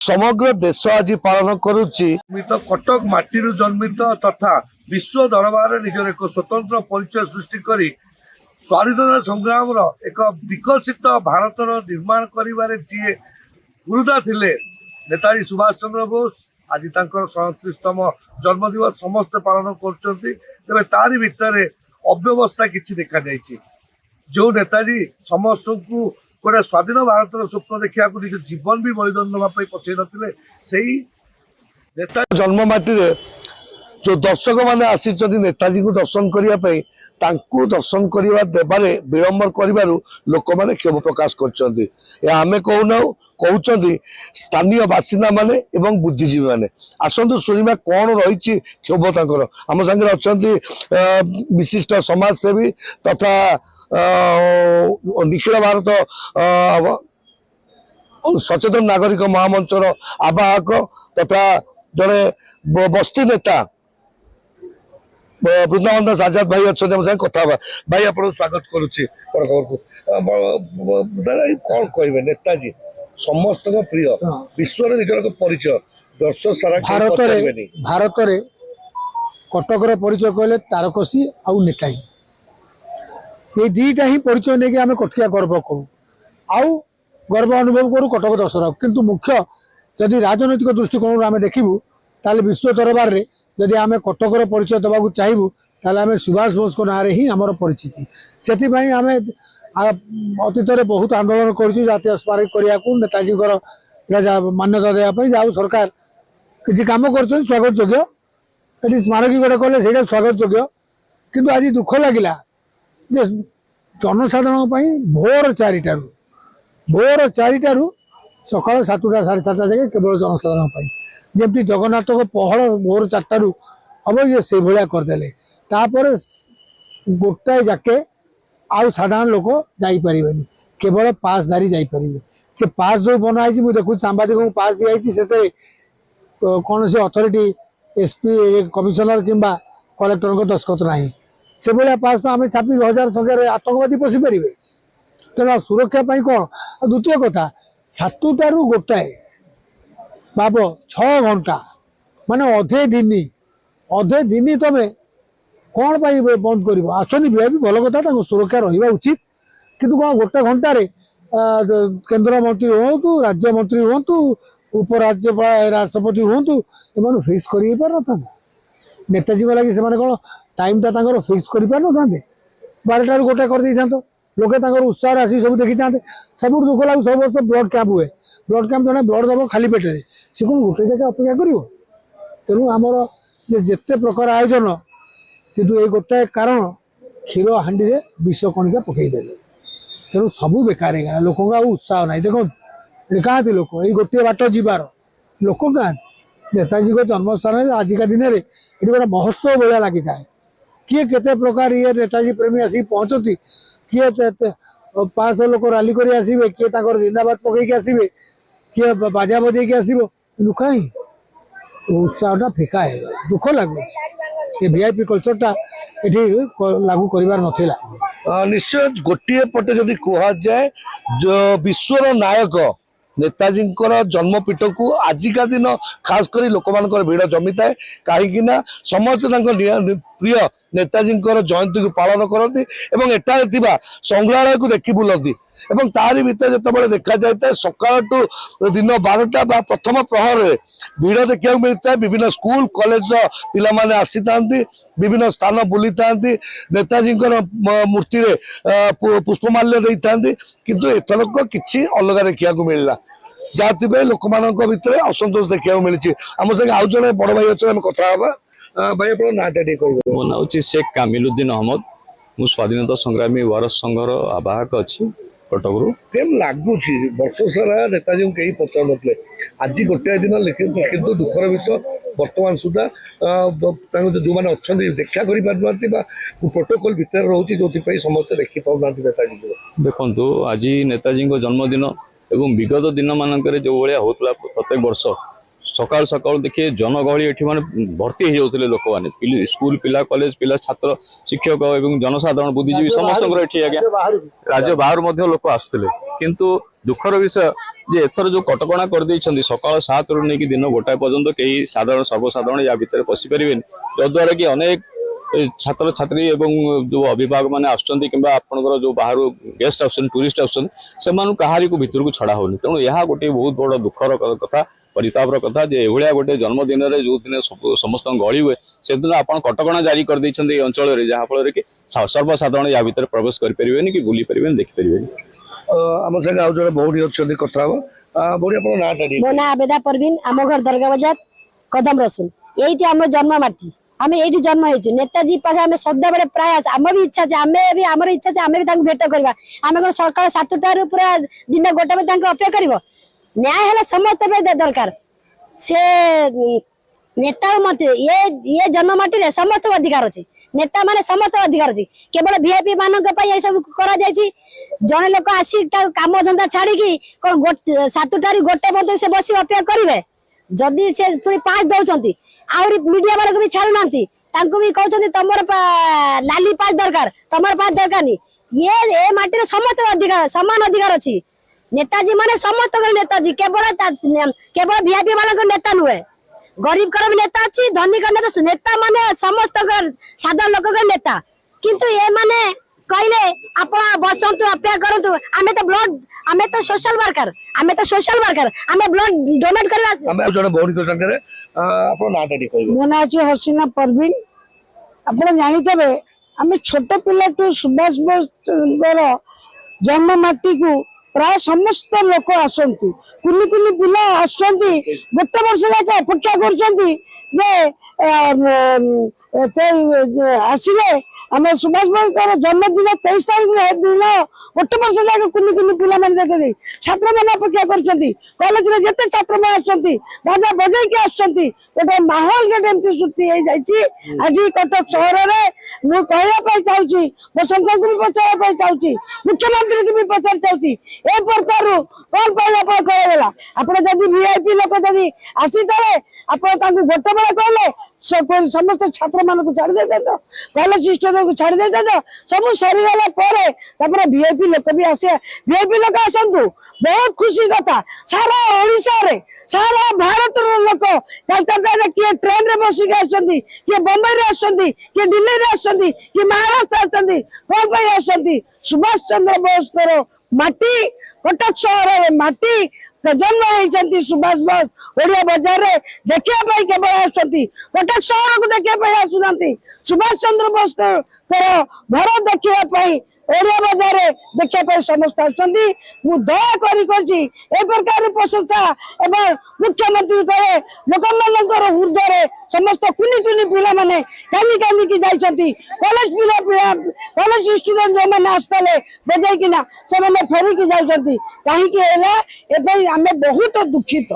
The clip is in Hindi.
समग्र देश आज पालन करुच्ची कटक माटी जन्मित तथा विश्व दरबार निजर एक स्वतंत्र परिचय सृष्टि कर स्वाधीनता संग्राम एक विकसित भारत निर्माण कर जी गुरुदा थिले नेताजी सुभाष चंद्र बोस आज 37तम जन्मदिवस समस्त पालन कर तारी भितर अव्यवस्था किसी देखा जाइए जो नेताजी समस्त को गोटे स्वाधीन भारत स्वप्न देखा निज जीवन भी बलिदान देवाई पछे नथिले सेही नेता जन्ममाटी जो दर्शक मैंने आसी नेताजी को दर्शन करने दर्शन करवा देवारे विलंब कर लोक मैंने क्षोभ प्रकाश करें कहूना कहते स्थानीय बासिंदा माने एवं बुद्धिजीवी माने आसतु शुणा कौन रही क्षोभ तक आम सागर अच्छा विशिष्ट समाजसेवी तथा निखिल भारत सचेतन नागरिक महामंचर आवाहक तथा जड़े बस्ती नेता वृंदावन दास आजाद भाई अच्छा कथा भाई आप स्वागत करुच्ची कौन कहे नेताजी समस्त प्रिय विश्व निजर परिचय दर्शक सारा भारत रे कटकर परिचय कहले तारकसी आउ नेताजी ये दीटा ही परिचय नहीं आम कटिया गर्व करूँ आउ गर्व अनुभव करूँ कटक दशहरा किंतु मुख्य जदि राजनैतिक दृष्टिकोण आम देखू ताले विश्व दरबार रे जदि आम कटकर परिचय देवाक चाहबू ताले आम सुभाष बोस को नाँ ही आमर परिचिति से आम अतीत बहुत आंदोलन करूँ जातीय स्मारक करने को नेताजी मान्यता देवाई जाऊ सरकार किसी कम कर स्वागत योग्य ये स्मारक गोटे कले से स्वागत योग्य किंतु आज दुख लगिला जे जनसाधारण भोर 4टारू सकाल 7टा 7:30 जाए केवल जनसाधारण जमी जगन्नाथ को पहड़ भोर 4टारू हम ये से भाया करदे तापर गोटाए जाके आउ साधारण लोक जापर केवल पासधारी जापर से पास जो बनाई मुझे देखुँ सांबादिक को पास दी से कौन से अथॉरिटी एसपी कमिशनर किंबा कलेक्टर को दस्खत ना से भाया पास तो आम छापी 1000 संख्यार आतंकवादी पशि पारे तेना सुरक्षा कौन द्वितीय कथा 7टारू गोटाए भाव 6 घंटा माने अधे दिन तुम कौन बंद कर आसनी भी भल कथा सुरक्षा रहा उचित किंतु कौन गोटे घंटे केंद्र मंत्री हूँ राज्य मंत्री हूँ उपराज्यपाल राष्ट्रपति हूँ एम फिक्स कर नेताजी को लगी से कौन टाइमटा फिक्स कर पार ना 12टारू गोटे कर दे था लोके उत्साह आसी सब देखी था सब दुख लगे सब वर्ष ब्लड कैंप हुए ब्लड कैंप जन ब्लड दब खाली पेटे सी कौन गोटे जगह अपेक्षा कर तेणु आमर जिते प्रकार आयोजन किंतु ये गोटाए कारण क्षीर हाँडी विष कणिका पकईदे तेणु सब बेकार हो लोक उत्साह ना देखो क्या लोक ये गोटे बाट जीवार लोक क्या नेताजी को जन्मस्थान आजिका दिन में ये गोटे महोत्सव भाया लगी था किए केते प्रकार ये नेताजी प्रेमी आसिक पहुँचती किए 500 लोक राली कर आसवे किए जिंदाबाद पकईक आसवे किए बाजा बजे आसो कि कहीं उत्साहटा फिका हो दुख लगुच ये वीआईपी कल्चरटा ये लागू कर नाला निश्चय गोटे पटे जदि कहुए जो विश्वर नायक नेताजी जन्मपीठ को आजिका दिन खास कर लोक भिड़ जमी थाए कहीं समस्त प्रिय नेताजी जयंती को पालन करती संग्रहालय को देखी बुलती तारी भितर जो देखा जाए सकाल टू दिन 12टा प्रथम प्रहर भिड़ देखा मिलता है विभिन्न स्कूल कॉलेज पिला माने आसी थांती विभिन्न स्थान बुली थांती नेताजी मूर्ति पुष्पमाल्य दे थांती किंतु एथरक किछि अलग देखा मिलला जहाँ लोक भितर असंतोष देखा मिली आम संगे आउ जड़े बड़ भाई अच्छे कथा भाई आप नाटा मो ना हूँ शेख कामिलुद्दीन अहमद मु स्वाधीनता संग्रामी वारस संघर आवाहक अच्छी कटकरू केम लगुच वर्ष सारा नेताजी को कहीं पचार नुले आज गोटे दिन किंतु दुखर विषय बर्तमान सुधा जो मैंने अच्छा देखा कर प्रोटोकॉल भितर रोचे जो समस्त देखी पाना नेताजी को देखु आज नेताजी जन्मदिन एवं विगत दिन मानक जो भाया होता प्रत्येक वर्ष सकाल सकाल देखिए जनगहली एठी माने भर्ती हो जाउतले लोक माने स्कूल पिला कॉलेज पिला छात्र शिक्षक एवं जनसाधारण बुद्धिजीवी समस्त एठी आज्ञा राज्य बाहर मध्य लोक आसुतले किंतु दुखर विषय जे एथर जो कटकणा कर दैछन्ती सकाल 7 रु नेकी दिन गोटाए पर्यंत केही साधारण सर्वसाधारण या भितर पसि परिबेन जद्वारा कि अनेक छात्र छात्री एवं जो अभिभावक मैंने आसुचंती किंबा आपनकर जो बाहर गेस्ट आसन टूरिस्ट आसन से कहारी को भितर को छड़ा होनी तेणु यह गोटे बहुत बड़ दुखर कथा परितापर कथा जे एभलिया गोटे जन्मदिन जो दिन समस्त गली हुए से दिन आप कटकणा जारी कर दैछन्ती अंचल रे जहा फल कि सर्वसाधारण या भितर प्रवेश कर परिबेनी कि बुली परिबेनी देखि परिबेनी आम संगे आउ जड़े भौणी अच्छे कथा भौणी आप मो ना आबेदा परवीन आम घर दरगा बाजार कदम रसुल यही आम जन्म माटी आम ये जन्म हो नेताजी पाखे आम सदा बेले प्राय आम भी इच्छा है आम इच्छा है आम भी भेट करवा आम कौन सकाल 7टार पूरा दिन गोटे बजे अपेक्षा कर न्याय है समस्त दरकार से नेता मत ये जन्म माटी समस्त अधिकार अच्छी नेता माने समस्त अधिकार अच्छी केवल वीआईपी मान सब कर जड़े लोक आसी काम धंदा छाड़ी कौन 7टार गोटे बजे से बस अपेक्षा करेंगे जदि से पुणी पास दौरान आहरी मीडिया वाला भी छाड़ू ना भी कहते तुम लाली पास दरकार तुम पास दरकार नहीं ये माटी समस्त अधिकार सामान अधिकार अच्छी नेताजी माने समस्त नेताजी केवल वीआईपी वाला नेता नुहे गरीब कर भी नेता अच्छी धनिक नेता नेता माने समस्त साधारण लोक नेता किंतु ये माने कहले आप बसतु अपेक्षा करूँ आम तो ब्लड आम तो सोशल वर्कर आम ब्लड डोनेट कर मो ना हसीना परवीन आप जानते आम छोट पिला सुभाष बोस जन्म माटी को प्राय समस्त लोक आसती कुनि कुनि पिला आसुँच गोटे वर्ष जाके अपेक्षा आसिले आम सुभाष बोस जन्मदिन 23 तारीख दिन गोटे वर्ष जाके कुनि कुनि पिला देखे छात्र मैंने अपेक्षा कॉलेज में जिते छात्र मैंने आसुँच बाजा बजाई आसुँच गोटे माहौल गोटे सृष्टि आज कटक सहर में मुझे कहवाई चाहूँगी मो संसद को भी पचार चाहूँगी मुख्यमंत्री को भी पचार चाहूँगी ए प्रकार कौन कहला आप वीआईपी लोक जब आसी आप गोटे बेले कहले समस्त छात्र मान को छाड़ी दे कॉलेज सिस्टम को छाड़ी दे सब सरीगला वीआईपी लोक भी आसे वीआईपी लोक आसतु बहुत खुशी कथा सारा ओडिशा रे सारा भारत लोक कलकत्ता किए ट्रेन रे बसिक आसुँच किए बम्बई रे आसुँच किए दिल्ली रे आसुँच किए महाराष्ट्र आसुँच कौन पर आसुँच सुभाष चंद्र बोस माटी कटक सहर माटी जन्म होती सुभाष बोस ओडिया बाजार रे देखा केवल आसुँच कटक सहर को देखा आसुना सुभाष चंद्र बोस घर देखा ओडिया बाजार रे देखा समस्त आसुँच दया कर प्रशंसा एवं मुख्यमंत्री करे लोक हृदय समस्त कुनि कुनि पिला माने कानी कानी की जाइछंती कॉलेज पिला कॉलेज स्टूडेंट जो माने आस्तले बजाई किना से माने फेरी की जाइछंती काहे कि एला एतै हमें बहुत दुखित।